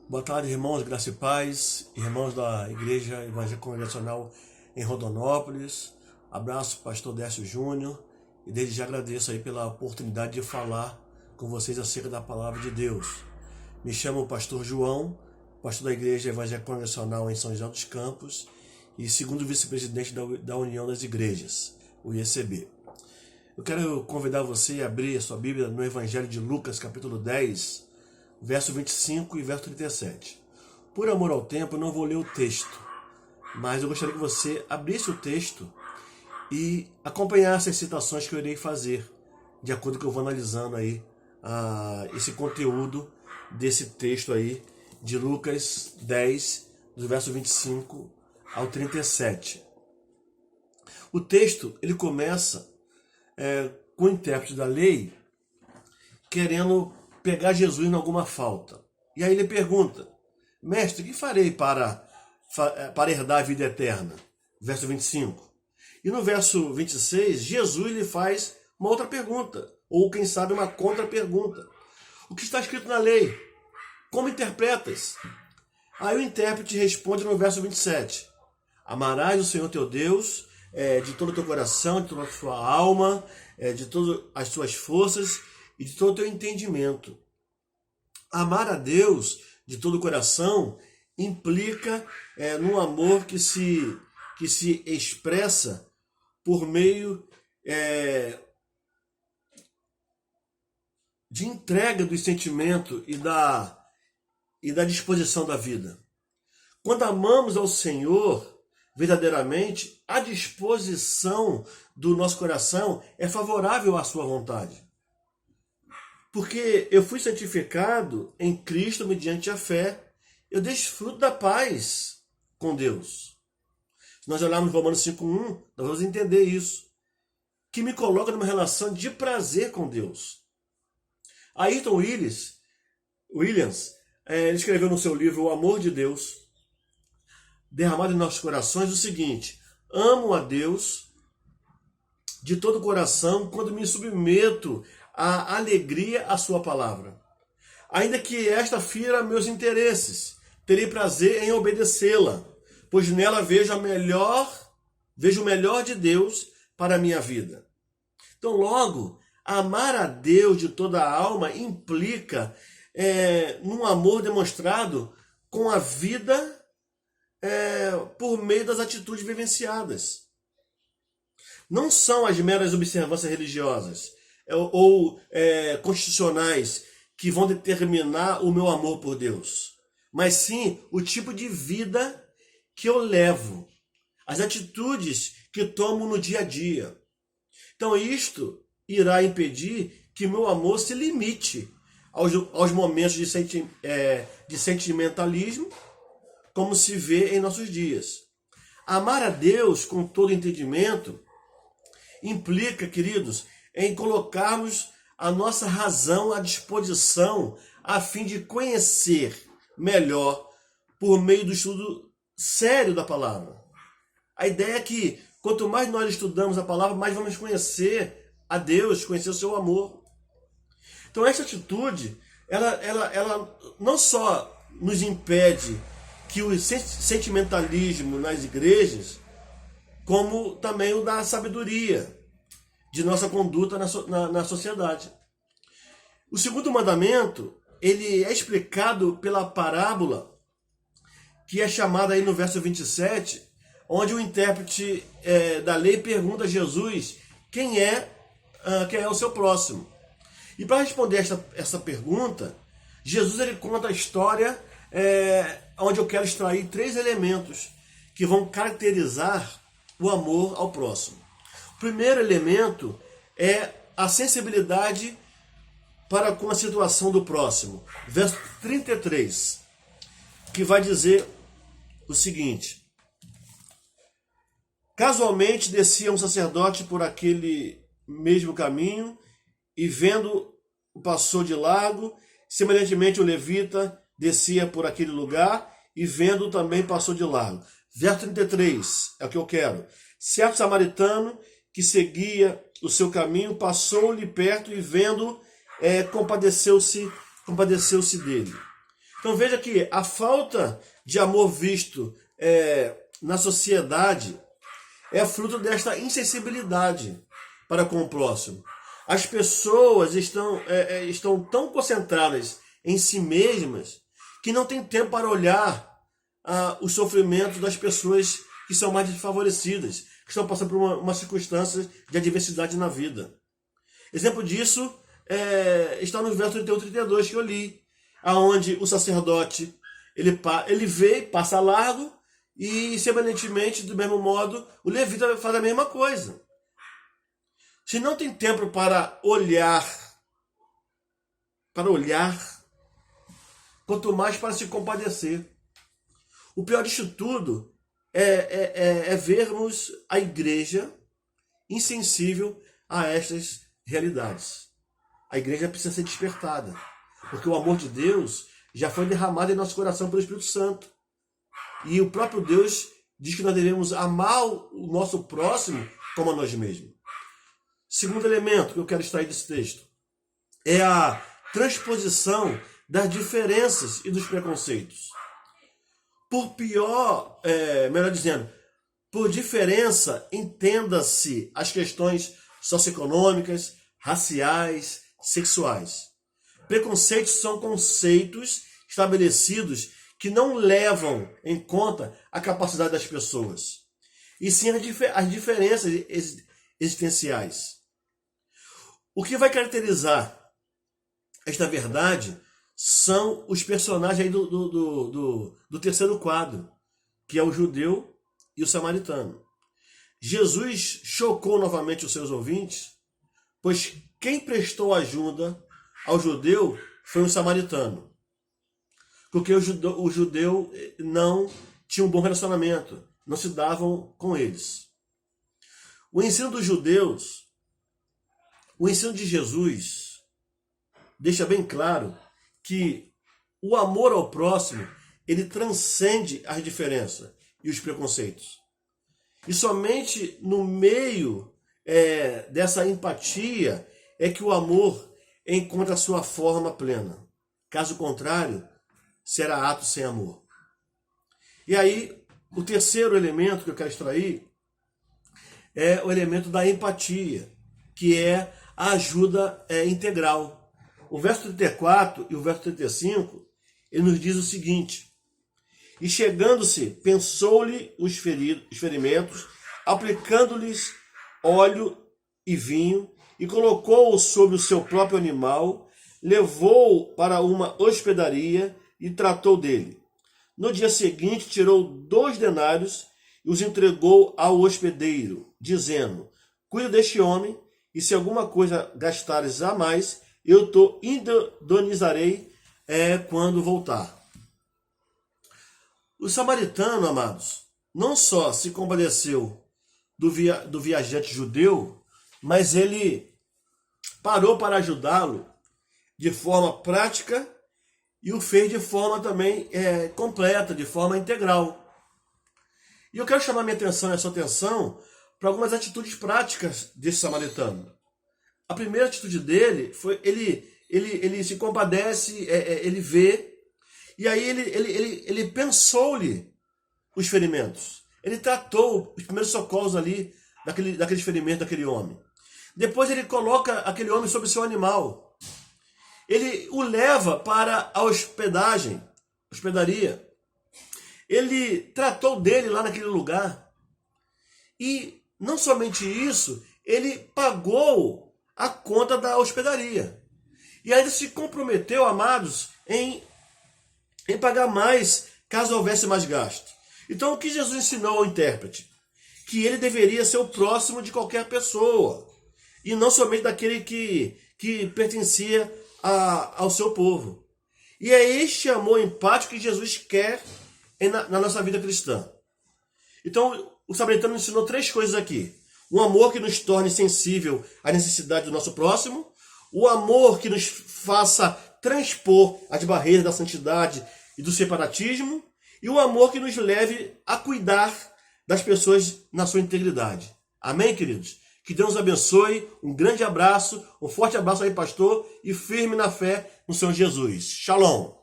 Boa tarde, irmãos, graça e paz, irmãos da Igreja Evangélica Congregacional em Rondonópolis. Abraço, pastor Décio Júnior, e desde já agradeço aí pela oportunidade de falar com vocês acerca da palavra de Deus. Me chamo pastor João, pastor da Igreja Evangélica Congregacional em São José dos Campos e segundo vice-presidente da União das Igrejas, o IECB. Eu quero convidar você a abrir a sua Bíblia no Evangelho de Lucas, capítulo 10, verso 25 e verso 37. Por amor ao tempo, eu não vou ler o texto, mas eu gostaria que você abrisse o texto e acompanhasse as citações que eu irei fazer, de acordo com que eu vou analisando aí esse conteúdo desse texto aí de Lucas 10, do verso 25 ao 37. O texto, ele começa com o intérprete da lei querendo pegar Jesus em alguma falta. E aí ele pergunta: mestre, o que farei para herdar a vida eterna? Verso 25. E no verso 26, Jesus lhe faz uma outra pergunta, ou quem sabe uma contra-pergunta. O que está escrito na lei? Como interpretas? Aí o intérprete responde no verso 27. Amarás o Senhor teu Deus de todo o teu coração, de toda a sua alma, de todas as suas forças e de todo o teu entendimento. Amar a Deus de todo o coração implica num amor que se expressa por meio de entrega do sentimento e da disposição da vida. Quando amamos ao Senhor verdadeiramente, a disposição do nosso coração é favorável à sua vontade. Porque eu fui santificado em Cristo mediante a fé, eu desfruto da paz com Deus. Se nós olharmos Romanos 5:1, nós vamos entender isso, que me coloca numa relação de prazer com Deus. Ayrton Williams, ele escreveu no seu livro O Amor de Deus, derramado em nossos corações, o seguinte: amo a Deus de todo o coração quando me submeto à alegria à sua palavra. Ainda que esta fira meus interesses, terei prazer em obedecê-la, pois nela vejo o melhor de Deus para a minha vida. Então, logo, amar a Deus de toda a alma implica num amor demonstrado com a vida por meio das atitudes vivenciadas. Não são as meras observâncias religiosas ou constitucionais que vão determinar o meu amor por Deus, mas sim o tipo de vida que eu levo, as atitudes que tomo no dia a dia. Então isto irá impedir que meu amor se limite aos momentos de sentimentalismo, como se vê em nossos dias. Amar a Deus com todo entendimento implica, queridos, em colocarmos a nossa razão à disposição a fim de conhecer melhor por meio do estudo sério da palavra. A ideia é que quanto mais nós estudamos a palavra, mais vamos conhecer a Deus, conhecer o seu amor. Então essa atitude, ela não só nos impede que o sentimentalismo nas igrejas, como também o da sabedoria de nossa conduta na sociedade. O segundo mandamento, ele é explicado pela parábola que é chamada aí no verso 27, onde o intérprete da lei pergunta a Jesus quem é o seu próximo. E para responder essa pergunta, Jesus ele conta a história onde eu quero extrair 3 elementos que vão caracterizar o amor ao próximo. O primeiro elemento é a sensibilidade para com a situação do próximo. Verso 33, que vai dizer o seguinte: casualmente descia um sacerdote por aquele mesmo caminho e vendo passou de largo. Semelhantemente o levita descia por aquele lugar e vendo também passou de largo. Verso 33 é o que eu quero. Certo samaritano que seguia o seu caminho passou-lhe perto e vendo compadeceu-se dele. Então veja que a falta de amor visto na sociedade é fruto desta insensibilidade para com o próximo. As pessoas estão tão concentradas em si mesmas que não tem tempo para olhar os sofrimentos das pessoas que são mais desfavorecidas, que estão passando por uma circunstância de adversidade na vida. Exemplo disso está no verso 31 e 32 que eu li, aonde o sacerdote ele vê, passa largo, e semelhantemente, do mesmo modo, o levita faz a mesma coisa. Se não tem tempo para olhar, quanto mais para se compadecer. O pior disso tudo é vermos a igreja insensível a estas realidades. A igreja precisa ser despertada, porque o amor de Deus já foi derramado em nosso coração pelo Espírito Santo. E o próprio Deus diz que nós devemos amar o nosso próximo como a nós mesmos. Segundo elemento que eu quero extrair desse texto é a transposição das diferenças e dos preconceitos. Melhor dizendo, por diferença, entenda-se as questões socioeconômicas, raciais, sexuais. Preconceitos são conceitos estabelecidos que não levam em conta a capacidade das pessoas, e sim as diferenças existenciais. O que vai caracterizar esta verdade são os personagens aí do terceiro quadro, que é o judeu e o samaritano. Jesus chocou novamente os seus ouvintes, pois quem prestou ajuda ao judeu foi um samaritano. Porque o judeu não tinha um bom relacionamento, não se davam com eles. O ensino dos judeus, o ensino de Jesus, deixa bem claro que o amor ao próximo, ele transcende as diferenças e os preconceitos. E somente no meio dessa empatia é que o amor encontra a sua forma plena. Caso contrário, será ato sem amor. E aí, o terceiro elemento que eu quero extrair é o elemento da empatia, que é a ajuda integral. O verso 34 e o verso 35, ele nos diz o seguinte: e chegando-se, pensou-lhe os ferimentos, aplicando-lhes óleo e vinho, e colocou-o sobre o seu próprio animal, levou-o para uma hospedaria e tratou dele. No dia seguinte, tirou 2 denários e os entregou ao hospedeiro, dizendo: cuida deste homem, e se alguma coisa gastares a mais, eu te indonizarei quando voltar. O samaritano, amados, não só se compadeceu do viajante judeu, mas ele parou para ajudá-lo de forma prática e o fez de forma também completa, de forma integral. E eu quero chamar a sua atenção para algumas atitudes práticas desse samaritano. A primeira atitude dele foi ele se compadece, ele vê, e aí ele pensou-lhe os ferimentos. Ele tratou os primeiros socorros ali daqueles ferimentos daquele homem. Depois ele coloca aquele homem sobre o seu animal. Ele o leva para a hospedaria. Ele tratou dele lá naquele lugar. E não somente isso, ele pagou a conta da hospedaria. E ainda se comprometeu, amados, em pagar mais caso houvesse mais gasto. Então o que Jesus ensinou ao intérprete? Que ele deveria ser o próximo de qualquer pessoa. E não somente daquele que pertencia ao seu povo. E é este amor empático que Jesus quer na nossa vida cristã. Então, o samaritano ensinou 3 coisas aqui. Um amor que nos torne sensível à necessidade do nosso próximo. O amor que nos faça transpor as barreiras da santidade e do separatismo. E o amor que nos leve a cuidar das pessoas na sua integridade. Amém, queridos? Que Deus abençoe, um grande abraço, um forte abraço aí, pastor, e firme na fé no Senhor Jesus. Shalom!